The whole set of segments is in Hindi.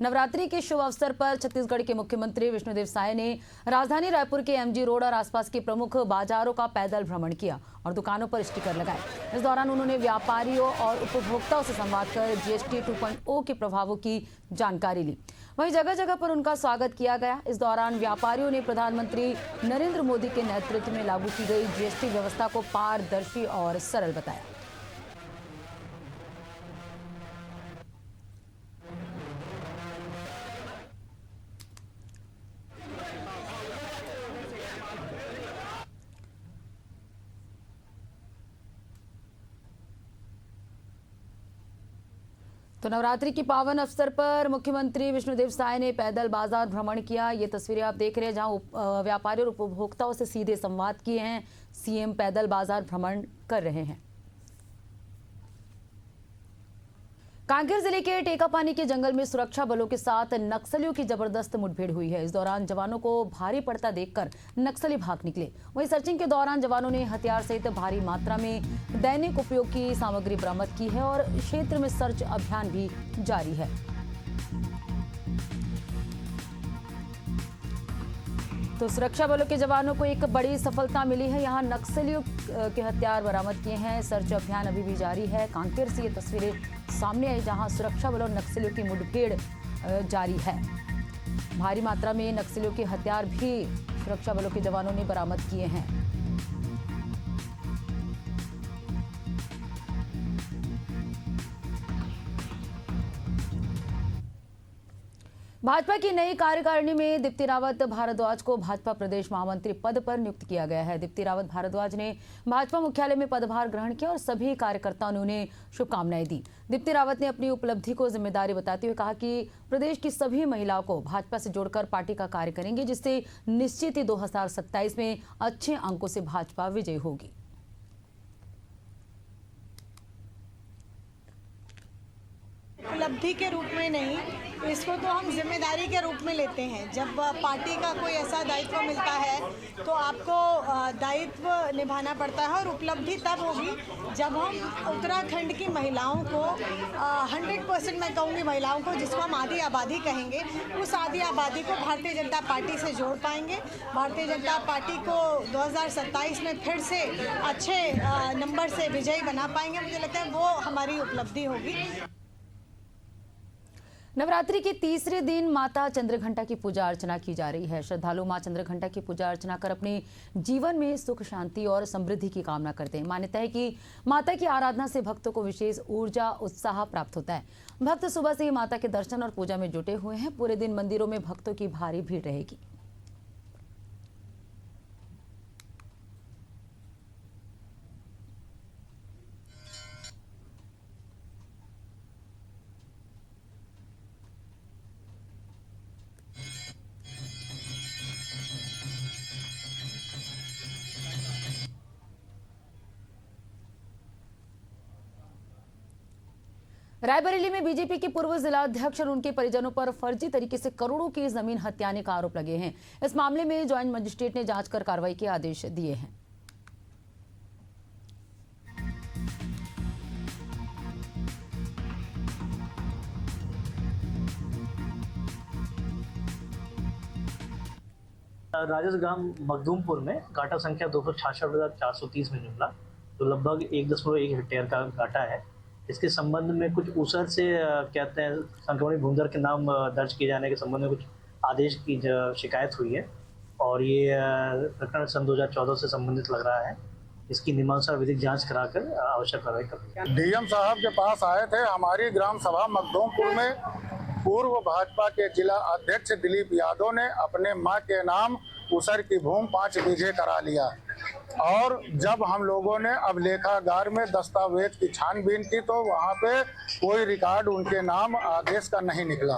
नवरात्रि के शुभ अवसर पर छत्तीसगढ़ के मुख्यमंत्री विष्णुदेव साय ने राजधानी रायपुर के एमजी रोड और आसपास के प्रमुख बाजारों का पैदल भ्रमण किया और दुकानों पर स्टिकर लगाए। इस दौरान उन्होंने व्यापारियों और उपभोक्ताओं से संवाद कर जीएसटी 2.0 के प्रभावों की जानकारी ली। वहीं जगह जगह पर उनका स्वागत किया गया। इस दौरान व्यापारियों ने प्रधानमंत्री नरेंद्र मोदी के नेतृत्व में लागू की गई जीएसटी व्यवस्था को पारदर्शी और सरल बताया। तो नवरात्रि की पावन अवसर पर मुख्यमंत्री विष्णुदेव साय ने पैदल बाजार भ्रमण किया। ये तस्वीरें आप देख रहे हैं जहां व्यापारियों और उपभोक्ताओं से सीधे संवाद किए हैं। सीएम पैदल बाजार भ्रमण कर रहे हैं। कांकेर जिले के टेकापानी के जंगल में सुरक्षा बलों के साथ नक्सलियों की जबरदस्त मुठभेड़ हुई है। इस दौरान जवानों को भारी पड़ता देखकर नक्सली भाग निकले। वहीं सर्चिंग के दौरान जवानों ने हथियार सहित भारी मात्रा में दैनिक उपयोग की सामग्री बरामद की है और क्षेत्र में सर्च अभियान भी जारी है। तो सुरक्षा बलों के जवानों को एक बड़ी सफलता मिली है। यहां नक्सलियों के हथियार बरामद किए हैं। सर्च अभियान अभी भी जारी है। कांकेर से ये तस्वीरें सामने आई जहां सुरक्षा बलों और नक्सलियों की मुठभेड़ जारी है। भारी मात्रा में नक्सलियों के हथियार भी सुरक्षा बलों के जवानों ने बरामद किए हैं। भाजपा की नई कार्यकारिणी में दीप्ति रावत भारद्वाज को भाजपा प्रदेश महामंत्री पद पर नियुक्त किया गया है। दीप्ति रावत भारद्वाज ने भाजपा मुख्यालय में पदभार ग्रहण किया और सभी कार्यकर्ताओं ने उन्हें शुभकामनाएं दी। दीप्ति रावत ने अपनी उपलब्धि को जिम्मेदारी बताते हुए कहा कि प्रदेश की सभी महिलाओं को भाजपा से जोड़कर पार्टी का कार्य करेंगे, जिससे निश्चित ही 2027 में अच्छे अंकों से भाजपा विजयी होगी। उपलब्धि के रूप में नहीं, इसको तो हम जिम्मेदारी के रूप में लेते हैं। जब पार्टी का कोई ऐसा दायित्व मिलता है तो आपको दायित्व निभाना पड़ता है और उपलब्धि तब होगी जब हम उत्तराखंड की महिलाओं को 100% मैं कहूँगी महिलाओं को, जिसको हम आधी आबादी कहेंगे, उस आधी आबादी को भारतीय जनता पार्टी से जोड़ पाएंगे। भारतीय जनता पार्टी को 2027 में फिर से अच्छे नंबर से विजयी बना पाएंगे। मुझे लगता है वो हमारी उपलब्धि होगी। नवरात्रि के तीसरे दिन माता चंद्रघंटा की पूजा अर्चना की जा रही है। श्रद्धालु मां चंद्रघंटा की पूजा अर्चना कर अपने जीवन में सुख, शांति और समृद्धि की कामना करते हैं। मान्यता है कि माता की आराधना से भक्तों को विशेष ऊर्जा, उत्साह प्राप्त होता है। भक्त सुबह से ही माता के दर्शन और पूजा में जुटे हुए हैं। पूरे दिन मंदिरों में भक्तों की भारी भीड़ रहेगी। रायबरेली में बीजेपी के पूर्व जिला अध्यक्ष और उनके परिजनों पर फर्जी तरीके से करोड़ों की जमीन हथियाने का आरोप लगे हैं। इस मामले में ज्वाइंट मजिस्ट्रेट ने जांच कर कार्रवाई के आदेश दिए हैं। राजस्थान मखदूमपुर में घाटा संख्या 266,430 में जुमला, जो लगभग 1.1 हेक्टेयर का घाटा है। इसके संबंध में कुछ ऊसर से कहते हैं संक्रमणी भूमिधर के नाम दर्ज किए जाने के संबंध में कुछ आदेश की शिकायत हुई है और ये प्रकरण सन 2014 से संबंधित लग रहा है। इसकी नियमानुसार विधिक जांच कराकर आवश्यक कार्रवाई करेंगे। डीएम साहब के पास आए थे। हमारी ग्राम सभा मखदूमपुर में पूर्व भाजपा के जिला अध्यक्ष दिलीप यादव ने अपने मां के नाम ऊसर की भूमि 5 बीघे करा लिया और जब हम लोगों ने अभिलेखागार में दस्तावेज की छानबीन की तो वहां पे कोई रिकॉर्ड उनके नाम आदेश का नहीं निकला।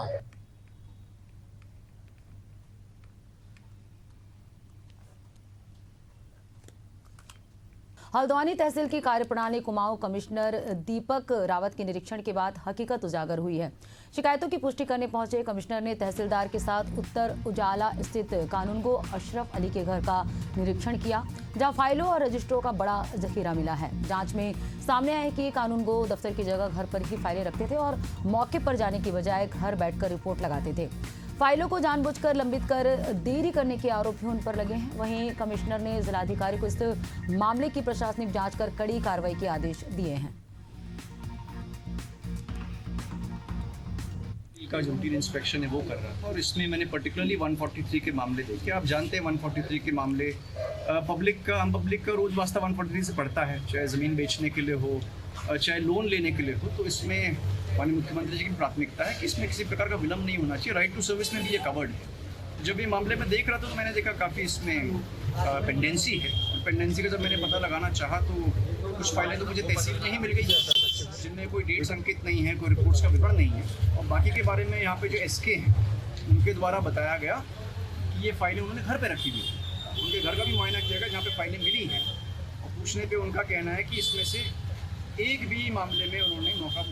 हल्द्वानी तहसील की कार्यप्रणाली कुमाऊं कमिश्नर दीपक रावत के निरीक्षण के बाद हकीकत उजागर हुई है। शिकायतों की पुष्टि करने पहुंचे कमिश्नर ने तहसीलदार के साथ उत्तर उजाला स्थित कानूनगो अशरफ अली के घर का निरीक्षण किया, जहां फाइलों और रजिस्टरों का बड़ा जखीरा मिला है। जांच में सामने आया कि कानूनगो दफ्तर की जगह घर पर ही फाइलें रखते थे और मौके पर जाने की बजाय घर बैठकर रिपोर्ट लगाते थे। फाइलों को जानबूझकर लंबित कर देरी करने के आरोप भी उन पर लगे हैं। वहीं कमिश्नर ने जिलाधिकारी को इस मामले की प्रशासनिक जांच कर कड़ी कार्रवाई के आदेश दिए हैं। का जो रूटीन इंस्पेक्शन है वो कर रहा था और इसमें मैंने पर्टिकुलरली 143 के मामले देखे। आप जानते हैं 143 के मामले पब्लिक का रोज वास्ता 143 से पड़ता है, चाहे ज़मीन बेचने के लिए हो, चाहे लोन लेने के लिए हो। तो इसमें माननीय मुख्यमंत्री जी की प्राथमिकता है कि इसमें किसी प्रकार का विलम्ब नहीं होना चाहिए। राइट टू सर्विस में भी ये कवर्ड है। जब ये मामले में देख रहा था तो मैंने देखा काफ़ी इसमें पेंडेंसी है। पेंडेंसी का जब मैंने पता लगाना चाहा तो कुछ फाइलें तो मुझे तहसील में ही मिल गई जिनमें कोई डेट संकेत नहीं है, कोई रिपोर्ट्स का विवरण नहीं है। और बाकी के बारे में यहाँ पे जो एसके हैं उनके द्वारा बताया गया कि ये फाइलें उन्होंने घर पे रखी हुई थी। उनके घर का भी मुआयना किया गया जहाँ पे फाइलें मिली हैं और पूछने पे उनका कहना है कि इसमें से एक भी मामले में उन्होंने मौका